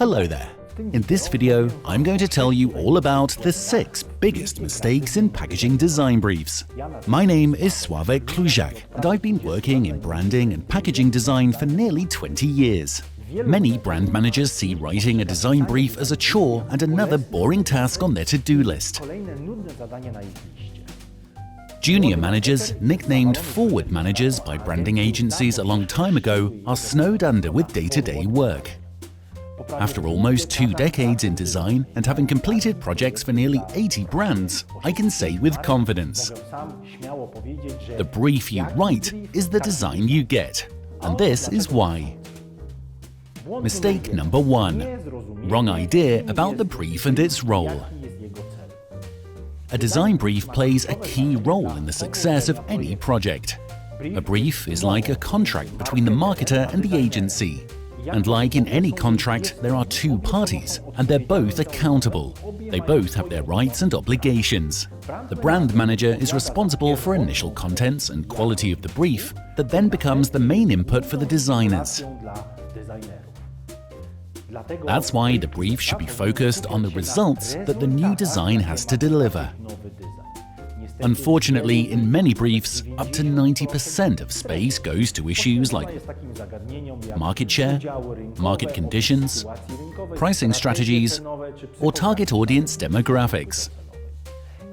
Hello there. In this video, I'm going to tell you all about the 6 biggest mistakes in packaging design briefs. My name is Sławek Kluziak, and I've been working in branding and packaging design for nearly 20 years. Many brand managers see writing a design brief as a chore and another boring task on their to-do list. Junior managers, nicknamed forward managers by branding agencies a long time ago, are snowed under with day-to-day work. After almost 2 decades in design and having completed projects for nearly 80 brands, I can say with confidence, the brief you write is the design you get. And this is why. Mistake number 1. Wrong idea about the brief and its role. A design brief plays a key role in the success of any project. A brief is like a contract between the marketer and the agency. And like in any contract, there are 2 parties, and they're both accountable. They both have their rights and obligations. The brand manager is responsible for initial contents and quality of the brief that then becomes the main input for the designers. That's why the brief should be focused on the results that the new design has to deliver. Unfortunately, in many briefs, up to 90% of space goes to issues like market share, market conditions, pricing strategies, or target audience demographics.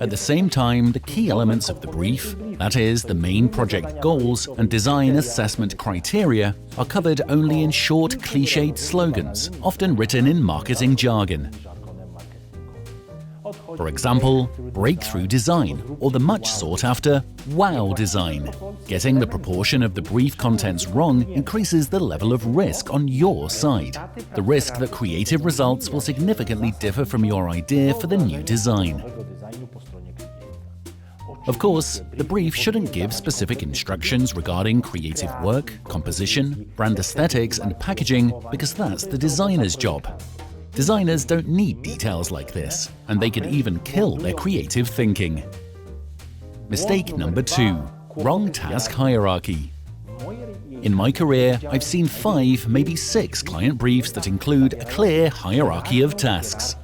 At the same time, the key elements of the brief, that is, the main project goals and design assessment criteria, are covered only in short, cliched slogans, often written in marketing jargon. For example, breakthrough design, or the much sought-after wow design. Getting the proportion of the brief contents wrong increases the level of risk on your side. The risk that creative results will significantly differ from your idea for the new design. Of course, the brief shouldn't give specific instructions regarding creative work, composition, brand aesthetics, and packaging, because that's the designer's job. Designers don't need details like this, and they could even kill their creative thinking. Mistake number 2. Wrong task hierarchy. In my career, I've seen 5, maybe 6 client briefs that include a clear hierarchy of tasks.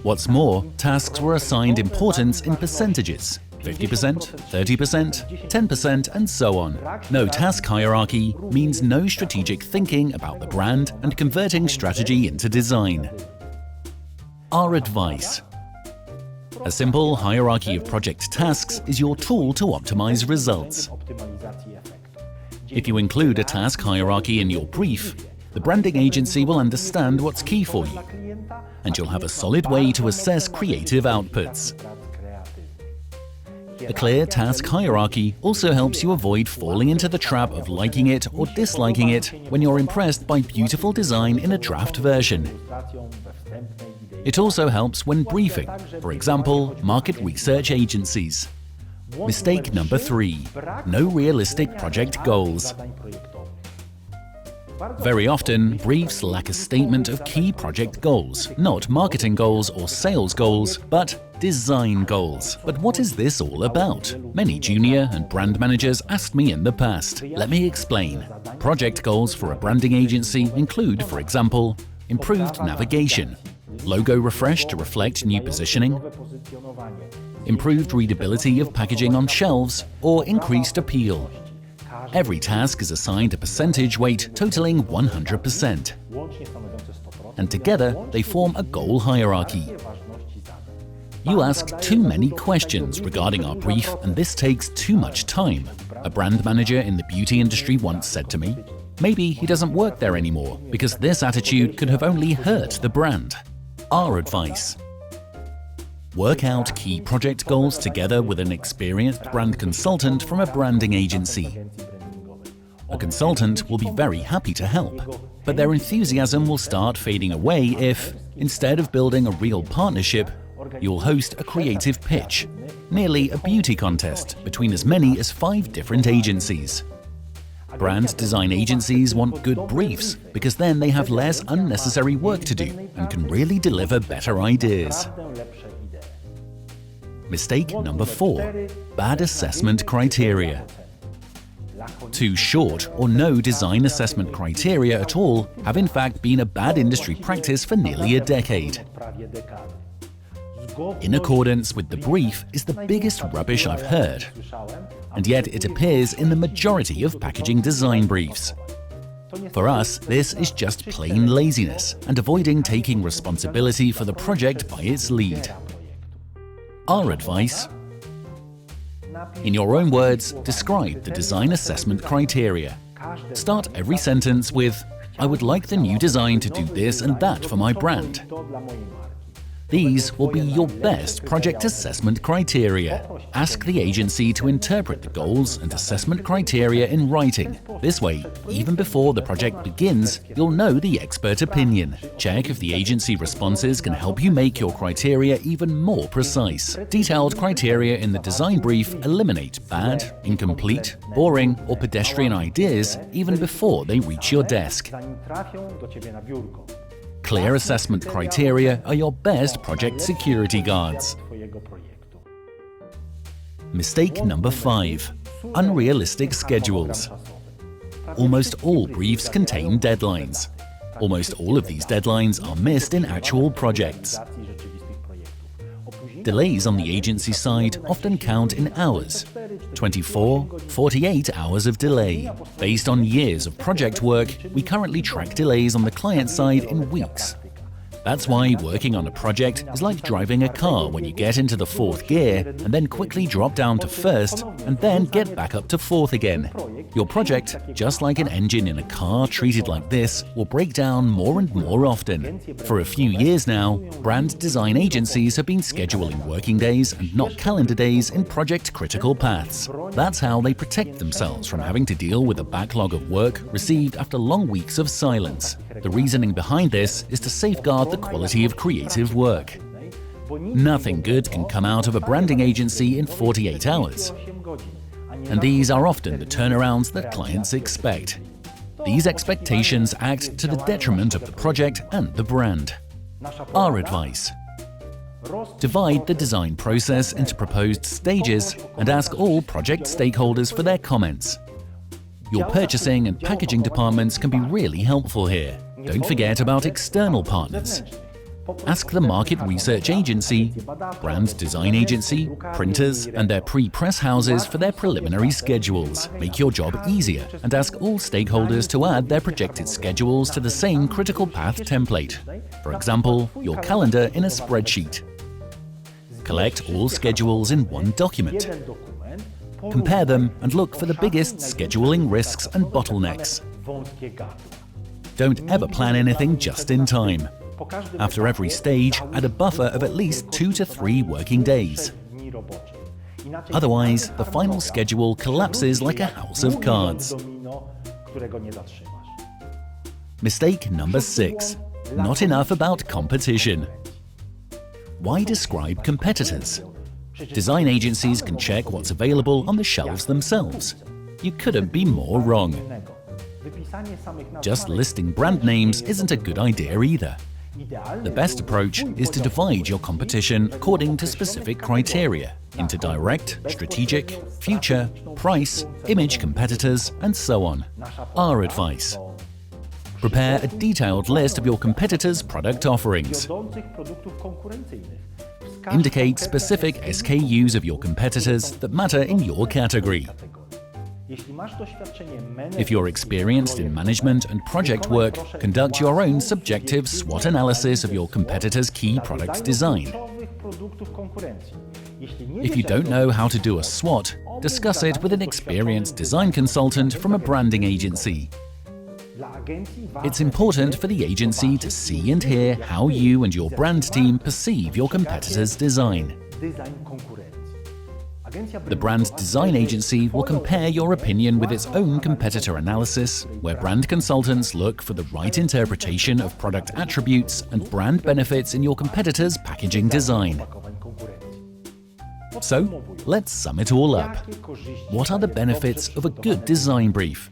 What's more, tasks were assigned importance in percentages. 50%, 30%, 10%, and so on. No task hierarchy means no strategic thinking about the brand and converting strategy into design. Our advice. A simple hierarchy of project tasks is your tool to optimize results. If you include a task hierarchy in your brief, the branding agency will understand what's key for you, and you'll have a solid way to assess creative outputs. A clear task hierarchy also helps you avoid falling into the trap of liking it or disliking it when you're impressed by beautiful design in a draft version. It also helps when briefing, for example, market research agencies. Mistake number 3. No realistic project goals. Very often, briefs lack a statement of key project goals, not marketing goals or sales goals, but design goals. But what is this all about? Many junior and brand managers asked me in the past. Let me explain. Project goals for a branding agency include, for example, improved navigation, logo refresh to reflect new positioning, improved readability of packaging on shelves, or increased appeal. Every task is assigned a percentage weight totaling 100%. And together, they form a goal hierarchy. You ask too many questions regarding our brief, and this takes too much time. A brand manager in the beauty industry once said to me, maybe he doesn't work there anymore because this attitude could have only hurt the brand. Our advice. Work out key project goals together with an experienced brand consultant from a branding agency. A consultant will be very happy to help, but their enthusiasm will start fading away if, instead of building a real partnership, you'll host a creative pitch, nearly a beauty contest between as many as 5 different agencies. Brand design agencies want good briefs because then they have less unnecessary work to do and can really deliver better ideas. Mistake number 4. Bad assessment criteria. Too short or no design assessment criteria at all have in fact been a bad industry practice for nearly a decade. In accordance with the brief is the biggest rubbish I've heard, and yet it appears in the majority of packaging design briefs. For us, this is just plain laziness and avoiding taking responsibility for the project by its lead. Our advice: in your own words, describe the design assessment criteria. Start every sentence with, "I would like the new design to do this and that for my brand." These will be your best project assessment criteria. Ask the agency to interpret the goals and assessment criteria in writing. This way, even before the project begins, you'll know the expert opinion. Check if the agency responses can help you make your criteria even more precise. Detailed criteria in the design brief eliminate bad, incomplete, boring, or pedestrian ideas even before they reach your desk. Clear assessment criteria are your best project security guards. Mistake number 5. Unrealistic schedules. Almost all briefs contain deadlines. Almost all of these deadlines are missed in actual projects. Delays on the agency side often count in hours. 24, 48 hours of delay. Based on years of project work, we currently track delays on the client side in weeks. That's why working on a project is like driving a car when you get into the 4th gear and then quickly drop down to 1st and then get back up to 4th again. Your project, just like an engine in a car treated like this, will break down more and more often. For a few years now, brand design agencies have been scheduling working days and not calendar days in project-critical paths. That's how they protect themselves from having to deal with a backlog of work received after long weeks of silence. The reasoning behind this is to safeguard the quality of creative work. Nothing good can come out of a branding agency in 48 hours. And these are often the turnarounds that clients expect. These expectations act to the detriment of the project and the brand. Our advice: divide the design process into proposed stages and ask all project stakeholders for their comments. Your purchasing and packaging departments can be really helpful here. Don't forget about external partners. Ask the market research agency, brand design agency, printers, and their pre-press houses for their preliminary schedules. Make your job easier and ask all stakeholders to add their projected schedules to the same critical path template. For example, your calendar in a spreadsheet. Collect all schedules in one document. Compare them and look for the biggest scheduling risks and bottlenecks. Don't ever plan anything just in time. After every stage, add a buffer of at least 2 to 3 working days. Otherwise, the final schedule collapses like a house of cards. Mistake number 6. Not enough about competition. Why describe competitors? Design agencies can check what's available on the shelves themselves. You couldn't be more wrong. Just listing brand names isn't a good idea either. The best approach is to divide your competition according to specific criteria into direct, strategic, future, price, image competitors, and so on. Our advice: prepare a detailed list of your competitors' product offerings. Indicate specific SKUs of your competitors that matter in your category. If you're experienced in management and project work, conduct your own subjective SWOT analysis of your competitors' key product design. If you don't know how to do a SWOT, discuss it with an experienced design consultant from a branding agency. It's important for the agency to see and hear how you and your brand team perceive your competitors' design. The brand design agency will compare your opinion with its own competitor analysis, where brand consultants look for the right interpretation of product attributes and brand benefits in your competitor's packaging design. So, let's sum it all up. What are the benefits of a good design brief?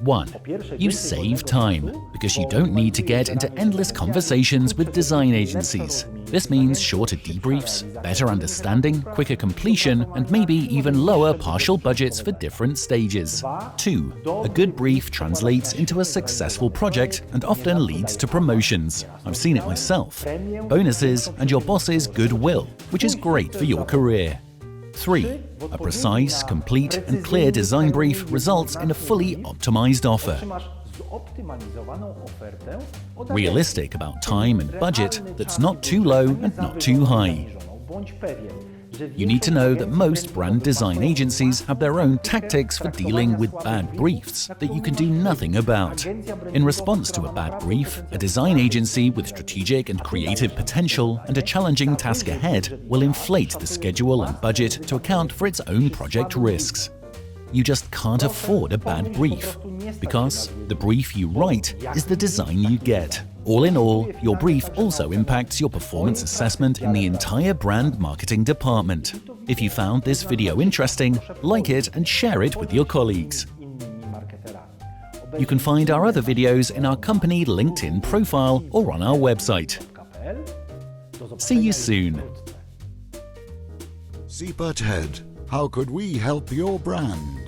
1. You save time, because you don't need to get into endless conversations with design agencies. This means shorter debriefs, better understanding, quicker completion, and maybe even lower partial budgets for different stages. 2. A good brief translates into a successful project and often leads to promotions. I've seen it myself. Bonuses and your boss's goodwill, which is great for your career. 3. A precise, complete, and clear design brief results in a fully optimized offer. Realistic about time and budget that's not too low and not too high. You need to know that most brand design agencies have their own tactics for dealing with bad briefs that you can do nothing about. In response to a bad brief, a design agency with strategic and creative potential and a challenging task ahead will inflate the schedule and budget to account for its own project risks. You just can't afford a bad brief, because the brief you write is the design you get. All in all, your brief also impacts your performance assessment in the entire brand marketing department. If you found this video interesting, like it and share it with your colleagues. You can find our other videos in our company LinkedIn profile or on our website. See you soon. CPUT Head, how could we help your brand?